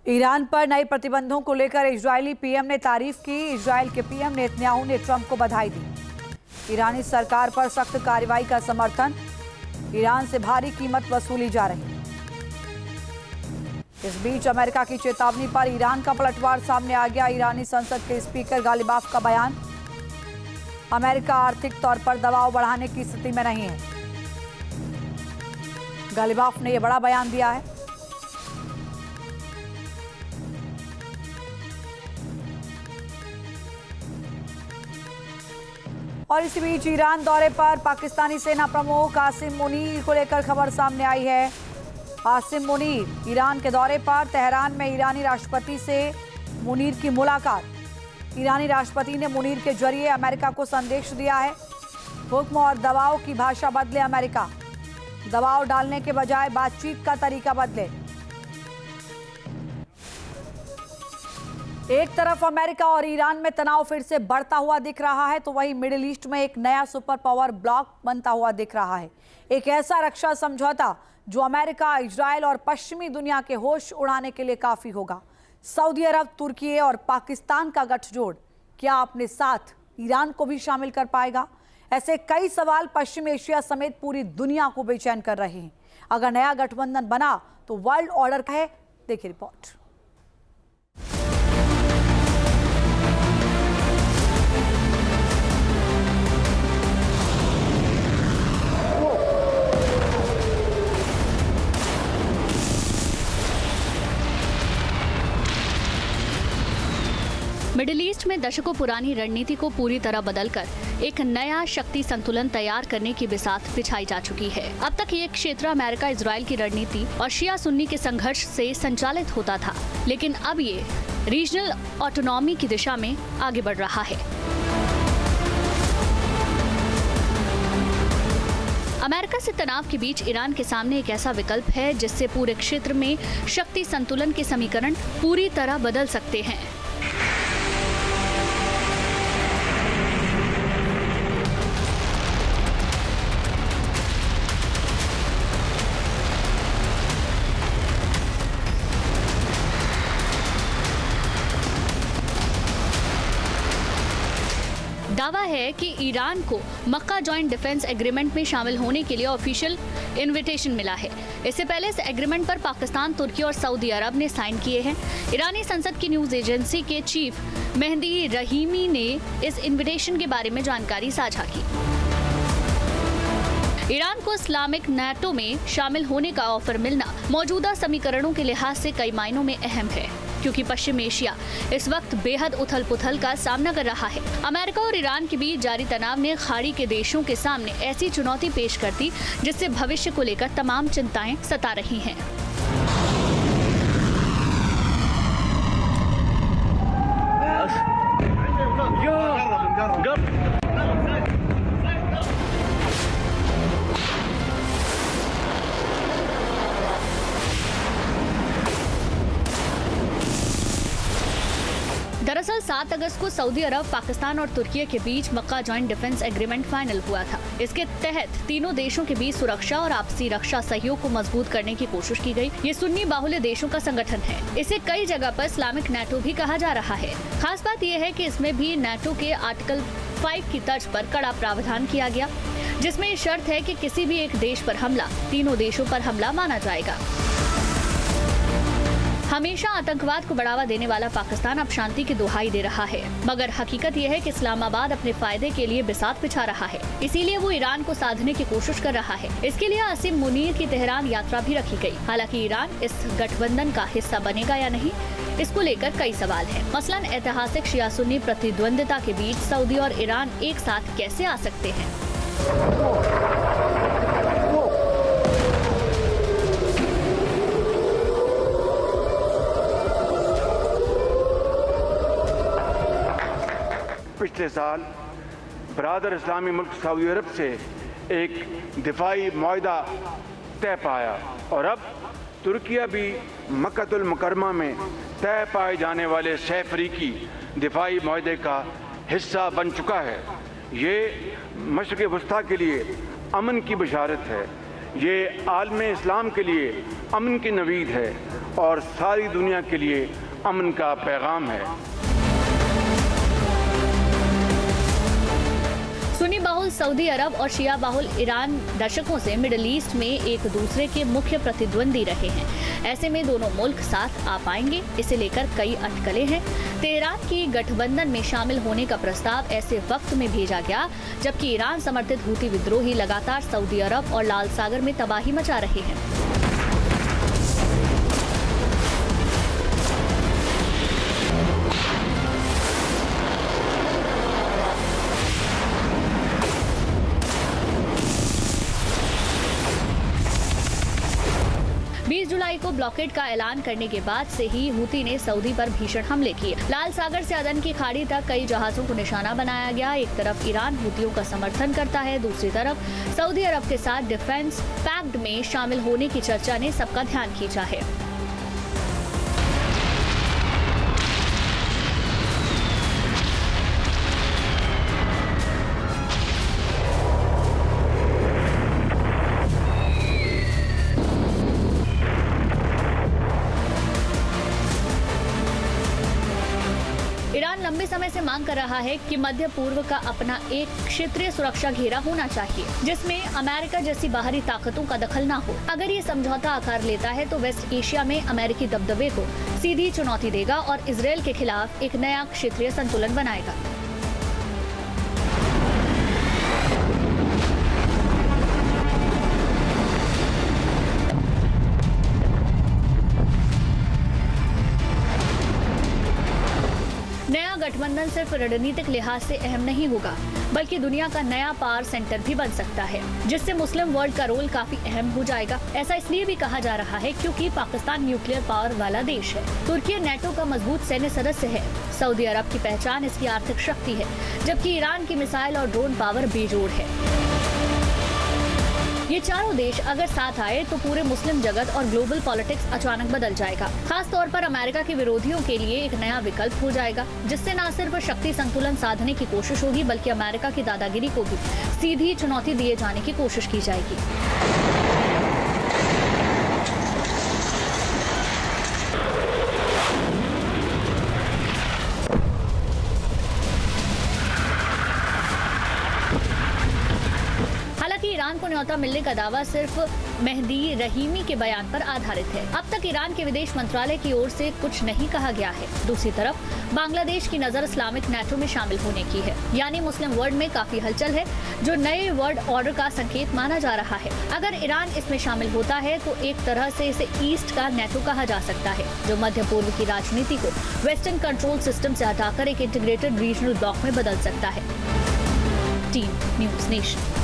Iran पर नए प्रतिबंधों को लेकर इजरायली पीएम ने तारीफ की। इजरायल के पीएम नेतन्याहू ने ट्रंप को बधाई दी। ईरानी सरकार पर सख्त कार्रवाई का समर्थन। ईरान से भारी कीमत वसूली जा रही है। इस बीच अमेरिका की चेतावनी पर ईरान का पलटवार सामने आ गया। ईरानी संसद के स्पीकर गालिबाफ का बयान। अमेरिका आर्थिक तौर पर दबाव बढ़ाने की स्थिति में नहीं है। गालिबाफ ने यह बड़ा बयान दिया है। और इसी बीच ईरान दौरे पर पाकिस्तानी सेना प्रमुख आसिम मुनीर को लेकर खबर सामने आई है। आसिम मुनीर ईरान के दौरे पर। तेहरान में ईरानी राष्ट्रपति से मुनीर की मुलाकात। ईरानी राष्ट्रपति ने मुनीर के जरिए अमेरिका को संदेश दिया है। हुक्म और दबाव की भाषा बदले अमेरिका। दबाव डालने के बजाय बातचीत का तरीका बदले। एक तरफ अमेरिका और ईरान में तनाव फिर से बढ़ता हुआ दिख रहा है, तो वहीं मिडिल ईस्ट में एक नया सुपर पावर ब्लॉक बनता हुआ दिख रहा है। एक ऐसा रक्षा समझौता जो अमेरिका, इजरायल और पश्चिमी दुनिया के होश उड़ाने के लिए काफी होगा। सऊदी अरब, तुर्की और पाकिस्तान का गठजोड़ क्या अपने साथ ईरान को भी शामिल कर पाएगा? ऐसे कई सवाल पश्चिम एशिया समेत पूरी दुनिया को बेचैन कर रहे हैं। अगर नया गठबंधन बना तो वर्ल्ड ऑर्डर का है। देखिए रिपोर्ट। मिडिल ईस्ट में दशकों पुरानी रणनीति को पूरी तरह बदलकर एक नया शक्ति संतुलन तैयार करने की बिसात बिछाई जा चुकी है। अब तक ये क्षेत्र अमेरिका इजरायल की रणनीति और शिया सुन्नी के संघर्ष से संचालित होता था, लेकिन अब ये रीजनल ऑटोनॉमी की दिशा में आगे बढ़ रहा है। अमेरिका से तनाव के बीच ईरान के सामने एक ऐसा विकल्प है जिससे पूरे क्षेत्र में शक्ति संतुलन के समीकरण पूरी तरह बदल सकते हैं। दावा है कि ईरान को मक्का जॉइंट डिफेंस एग्रीमेंट में शामिल होने के लिए ऑफिशियल इनविटेशन मिला है। इससे पहले इस एग्रीमेंट पर पाकिस्तान, तुर्की और सऊदी अरब ने साइन किए हैं। ईरानी संसद की न्यूज एजेंसी के चीफ मेहदी रहीमी ने इस इनविटेशन के बारे में जानकारी साझा की। ईरान को इस्लामिक नेटो में शामिल होने का ऑफर मिलना मौजूदा समीकरणों के लिहाज से कई मायनों में अहम है, क्योंकि पश्चिम एशिया इस वक्त बेहद उथल पुथल का सामना कर रहा है। अमेरिका और ईरान के बीच जारी तनाव ने खाड़ी के देशों के सामने ऐसी चुनौती पेश कर दी जिससे भविष्य को लेकर तमाम चिंताएं सता रही हैं। दरअसल 7 अगस्त को सऊदी अरब, पाकिस्तान और तुर्की के बीच मक्का जॉइंट डिफेंस एग्रीमेंट फाइनल हुआ था। इसके तहत तीनों देशों के बीच सुरक्षा और आपसी रक्षा सहयोग को मजबूत करने की कोशिश की गई। ये सुन्नी बाहुल्य देशों का संगठन है। इसे कई जगह पर इस्लामिक नेटो भी कहा जा रहा है। खास बात यह है कि इसमें भी नेटो के आर्टिकल 5 की तर्ज पर कड़ा प्रावधान किया गया, जिसमें ये शर्त है कि किसी भी एक देश पर हमला तीनों देशों पर हमला माना जाएगा। हमेशा आतंकवाद को बढ़ावा देने वाला पाकिस्तान अब शांति की दुहाई दे रहा है, मगर हकीकत यह है कि इस्लामाबाद अपने फायदे के लिए बिसात बिछा रहा है। इसीलिए वो ईरान को साधने की कोशिश कर रहा है। इसके लिए आसिम मुनीर की तेहरान यात्रा भी रखी गई। हालांकि ईरान इस गठबंधन का हिस्सा बनेगा या नहीं, इसको लेकर कई सवाल हैं। मसलन ऐतिहासिक शिया सुन्नी प्रतिद्वंदिता के बीच सऊदी और ईरान एक साथ कैसे आ सकते हैं। पिछले साल बरादर इस्लामी मुल्क सऊदी अरब से एक दिफाई मुआहदा तय पाया और अब तुर्किया भी मक्कातुल मुकरमा में तय पाए जाने वाले 6 अफ्रीकी दिफाई मुआहदे का हिस्सा बन चुका है। ये मशरिक़ वस्ता के लिए अमन की बशारत है। ये आलम इस्लाम के लिए अमन की नवीद है और सारी दुनिया के लिए अमन का पैगाम है। सुन्नी बाहुल सऊदी अरब और शिया बाहुल ईरान दशकों से मिडिल ईस्ट में एक दूसरे के मुख्य प्रतिद्वंदी रहे हैं। ऐसे में दोनों मुल्क साथ आ पाएंगे, इसे लेकर कई अटकलें हैं। तेहरान की गठबंधन में शामिल होने का प्रस्ताव ऐसे वक्त में भेजा गया जबकि ईरान समर्थित हूती विद्रोही लगातार सऊदी अरब और लाल सागर में तबाही मचा रहे हैं। 20 जुलाई को ब्लॉकेड का ऐलान करने के बाद से ही हूती ने सऊदी पर भीषण हमले किए। लाल सागर से अदन की खाड़ी तक कई जहाजों को निशाना बनाया गया। एक तरफ ईरान हूतियों का समर्थन करता है, दूसरी तरफ सऊदी अरब के साथ डिफेंस पैक्ट में शामिल होने की चर्चा ने सबका ध्यान खींचा है। ईरान लंबे समय से मांग कर रहा है कि मध्य पूर्व का अपना एक क्षेत्रीय सुरक्षा घेरा होना चाहिए जिसमें अमेरिका जैसी बाहरी ताकतों का दखल ना हो। अगर ये समझौता आकार लेता है तो वेस्ट एशिया में अमेरिकी दबदबे को सीधी चुनौती देगा और इजरायल के खिलाफ एक नया क्षेत्रीय संतुलन बनाएगा। नया गठबंधन सिर्फ रणनीतिक लिहाज से अहम नहीं होगा बल्कि दुनिया का नया पावर सेंटर भी बन सकता है जिससे मुस्लिम वर्ल्ड का रोल काफी अहम हो जाएगा। ऐसा इसलिए भी कहा जा रहा है क्योंकि पाकिस्तान न्यूक्लियर पावर वाला देश है। तुर्की नेटो का मजबूत सैन्य सदस्य है। सऊदी अरब की पहचान इसकी आर्थिक शक्ति है जबकि ईरान की मिसाइल और ड्रोन पावर बेजोड़ है। ये चारों देश अगर साथ आए तो पूरे मुस्लिम जगत और ग्लोबल पॉलिटिक्स अचानक बदल जाएगा। खास तौर पर अमेरिका के विरोधियों के लिए एक नया विकल्प हो जाएगा जिससे न सिर्फ शक्ति संतुलन साधने की कोशिश होगी बल्कि अमेरिका की दादागिरी को भी सीधी चुनौती दिए जाने की कोशिश की जाएगी। ईरान को न्योता मिलने का दावा सिर्फ मेहदी रहीमी के बयान पर आधारित है। अब तक ईरान के विदेश मंत्रालय की ओर से कुछ नहीं कहा गया है। दूसरी तरफ बांग्लादेश की नजर इस्लामिक नेटो में शामिल होने की है, यानी मुस्लिम वर्ल्ड में काफी हलचल है जो नए वर्ल्ड ऑर्डर का संकेत माना जा रहा है। अगर ईरान इसमें शामिल होता है तो एक तरह से इसे ईस्ट का नेटो कहा जा सकता है जो मध्य पूर्व की राजनीति को वेस्टर्न कंट्रोल सिस्टम से हटाकर एक इंटीग्रेटेड रीजनल ब्लॉक में बदल सकता है। Team news nation.